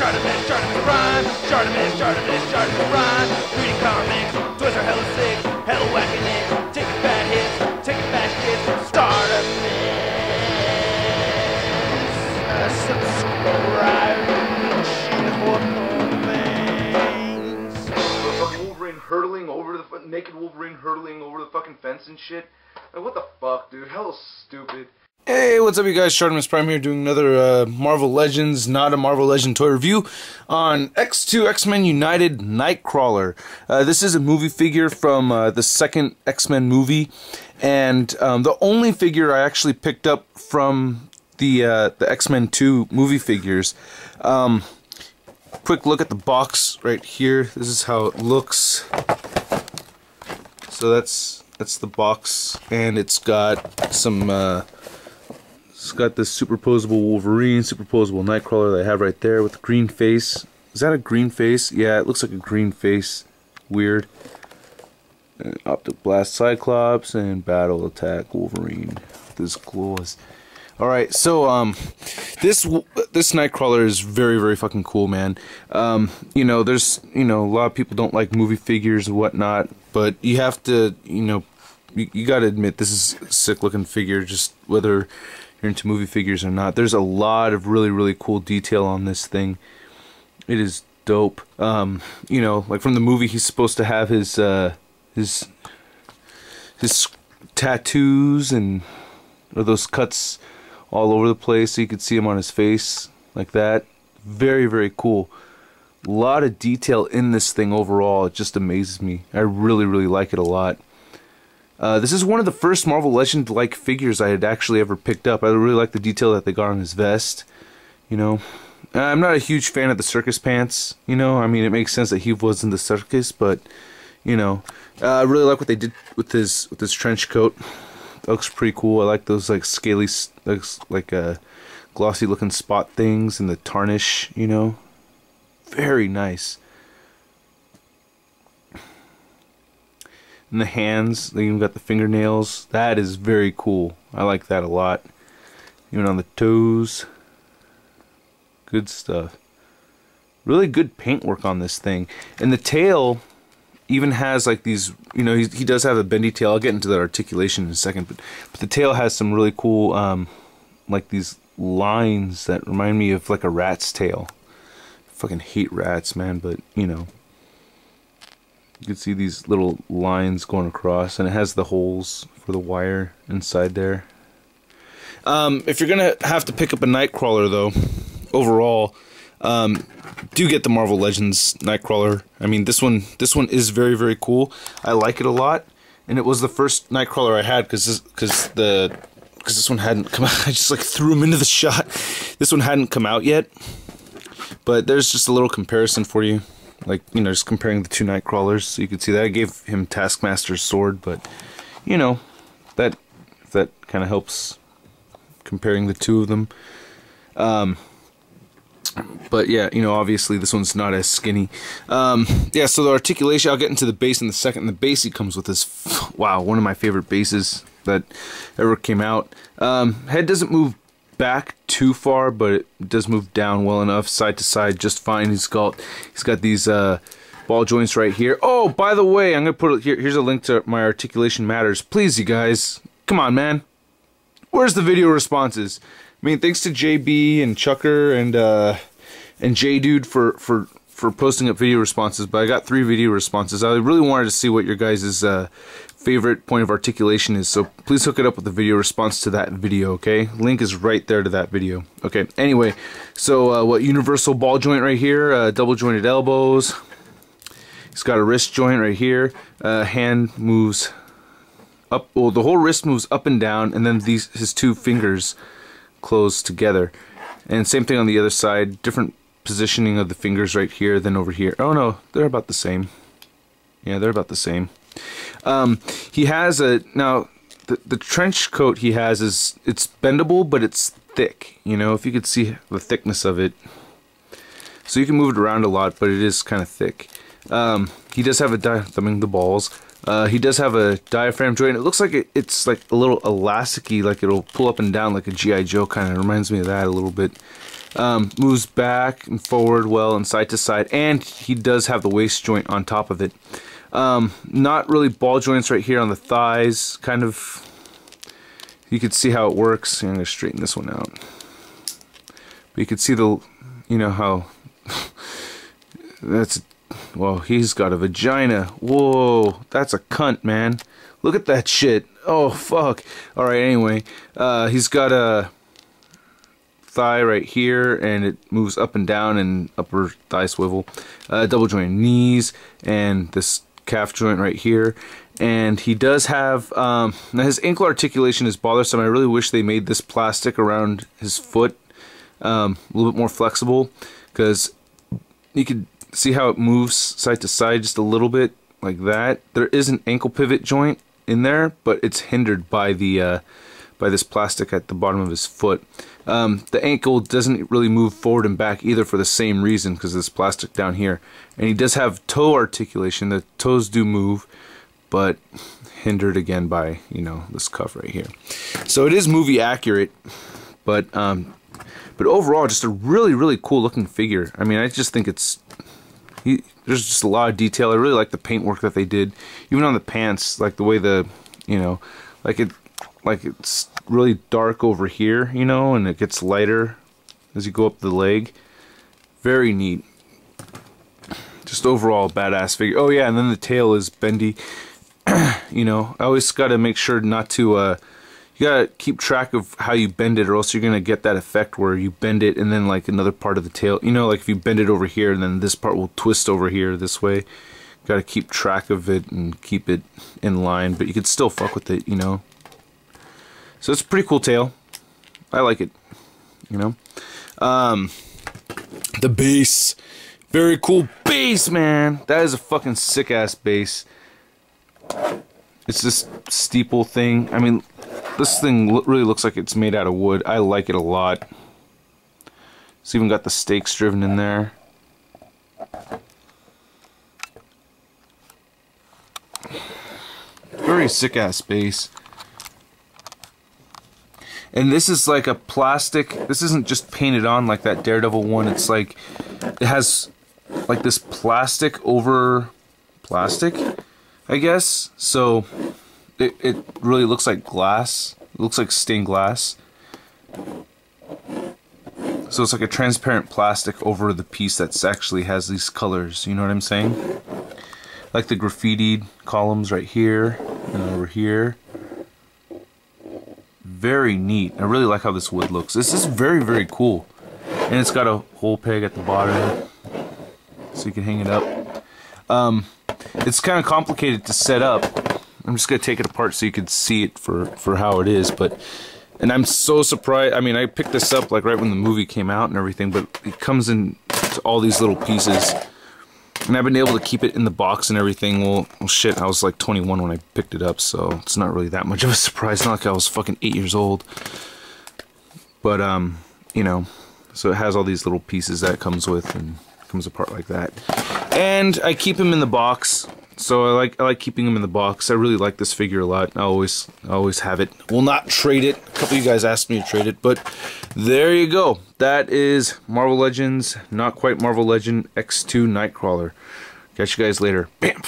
ShartimusPrime, ShartimusPrime. Reading comics, toys are hella sick, hella whacking it, taking bad hits, taking bad shit. Subscribe. Fucking Wolverine hurtling over the naked Wolverine hurtling over the fucking fence and shit. Like, what the fuck, dude? Hella stupid. Hey, what's up, you guys? ShartimusPrime here, doing another Marvel Legends, not a Marvel Legend toy review on X2 X-Men United Nightcrawler. This is a movie figure from the second X-Men movie, and the only figure I actually picked up from the X-Men 2 movie figures. Quick look at the box right here. This is how it looks. So that's the box, and it's got some. It's got this superposable Wolverine, superposable Nightcrawler that I have right there with the green face. Is that a green face? Yeah, it looks like a green face. Weird. And Optic Blast Cyclops and Battle Attack Wolverine. This claws. Alright, so this Nightcrawler is very, very fucking cool, man. You know, there's, a lot of people don't like movie figures and whatnot, but you have to, you gotta admit this is a sick looking figure, just whether you're into movie figures or not. There's a lot of really, really cool detail on this thing. It is dope. Like from the movie, he's supposed to have his tattoos and those cuts all over the place, so you could see him on his face like that. Very, very cool. A lot of detail in this thing overall. It just amazes me. I really, really like it a lot. This is one of the first Marvel Legend-like figures I had actually ever picked up. I really like the detail that they got on his vest. I'm not a huge fan of the circus pants. I mean, it makes sense that he was in the circus, but I really like what they did with his trench coat. It looks pretty cool. I like those like scaly, glossy-looking spot things and the tarnish. Very nice. And the hands, they even got the fingernails. That is very cool. I like that a lot. Even on the toes. Good stuff. Really good paintwork on this thing. And the tail even has like these, he does have a bendy tail. I'll get into that articulation in a second. But the tail has some really cool, like these lines that remind me of like a rat's tail. I fucking hate rats, man, but you can see these little lines going across, and it has the holes for the wire inside there. If you're gonna have to pick up a Nightcrawler, though, overall, do get the Marvel Legends Nightcrawler. I mean, this one is very, very cool. I like it a lot, and it was the first Nightcrawler I had because this one hadn't come out. I just like threw him into the shot. This one hadn't come out yet, but there's just a little comparison for you. Like, just comparing the two Nightcrawlers, so you can see that. I gave him Taskmaster's sword, but, that kind of helps comparing the two of them. But, yeah, obviously this one's not as skinny. Yeah, so the articulation, I'll get into the base in a second. The base, he comes with this, wow, one of my favorite bases that ever came out. Head doesn't move back too far, but it does move down well enough, side to side, just fine. He's got these ball joints right here. Oh, by the way, I'm gonna put it here. Here's a link to my Articulation Matters. Please, you guys, come on, man. Where's the video responses? I mean, thanks to JB and Chucker and J Dude for posting up video responses, but I got 3 video responses. I really wanted to see what your guys' favorite point of articulation is, so please hook it up with the video response to that video, okay? Link is right there to that video. Okay, anyway, so what universal ball joint right here, double jointed elbows. He's got a wrist joint right here. Hand moves up, well, the whole wrist moves up and down, and then his 2 fingers close together. And same thing on the other side, different positioning of the fingers right here than over here. Oh no, they're about the same. Yeah, they're about the same. He has now the trench coat he has it's bendable, but it's thick, if you could see the thickness of it. So you can move it around a lot, but it is kind of thick. He does have the balls. He does have a diaphragm joint. It looks like it's like a little elasticy, like it'll pull up and down like a G.I. Joe kind of. Reminds me of that a little bit. Moves back and forward well and side to side, and he does have the waist joint on top of it. Not really ball joints right here on the thighs, kind of. You can see how it works. I'm going to straighten this one out. But you can see the, you know how, that's, well, he's got a vagina. Whoa, that's a cunt, man. Look at that shit. Oh, fuck. Alright, anyway, he's got a thigh right here, and it moves up and down, and upper thigh swivel. Double jointed knees, and this calf joint right here. And he does have, now his ankle articulation is bothersome. I really wish they made this plastic around his foot a little bit more flexible, because you can see how it moves side to side just a little bit like that. There is an ankle pivot joint in there, but it's hindered by the by this plastic at the bottom of his foot. The ankle doesn't really move forward and back either for the same reason, because of this plastic down here. And he does have toe articulation. The toes do move, but hindered again by, you know, this cuff right here. So it is movie accurate, but overall just a really cool looking figure. I mean, I just think it's, there's just a lot of detail. I really like the paintwork that they did, even on the pants, like the way the, you know, like it's really dark over here, you know, and it gets lighter as you go up the leg. Very neat. Just overall badass figure. Oh yeah, and then the tail is bendy. You know, I always got to make sure not to, you got to keep track of how you bend it, or else you're going to get that effect where you bend it and then like another part of the tail, you know, like if you bend it over here and then this part will twist over here this way. Got to keep track of it and keep it in line, but you could still fuck with it, you know. So it's a pretty cool tail. I like it, you know. The base. Very cool base, man. That is a fucking sick ass base. It's this steeple thing. I mean, this thing really looks like it's made out of wood. I like it a lot. It's even got the stakes driven in there. Very sick ass base. And this is like a plastic. This isn't just painted on like that Daredevil one. It's like, it has like this plastic over plastic, I guess. So it really looks like glass. It looks like stained glass. So it's like a transparent plastic over the piece that's actually has these colors. You know what I'm saying? Like the graffitied columns right here and over here. Very neat. I really like how this wood looks. This is very cool. And it's got a hole peg at the bottom, so you can hang it up. It's kind of complicated to set up. I'm just going to take it apart so you can see it for how it is. And I'm so surprised. I mean, I picked this up like right when the movie came out and everything, but it comes in to all these little pieces. And I've been able to keep it in the box and everything. Well, shit, I was like 21 when I picked it up, so it's not really that much of a surprise. Not like I was fucking 8 years old. But, you know, so it has all these little pieces that it comes with and comes apart like that. And I keep him in the box. So I like keeping him in the box. I really like this figure a lot. I always have it. Will not trade it. A couple of you guys asked me to trade it, but there you go. That is Marvel Legends, not quite Marvel Legend X2 Nightcrawler. Catch you guys later. Bam!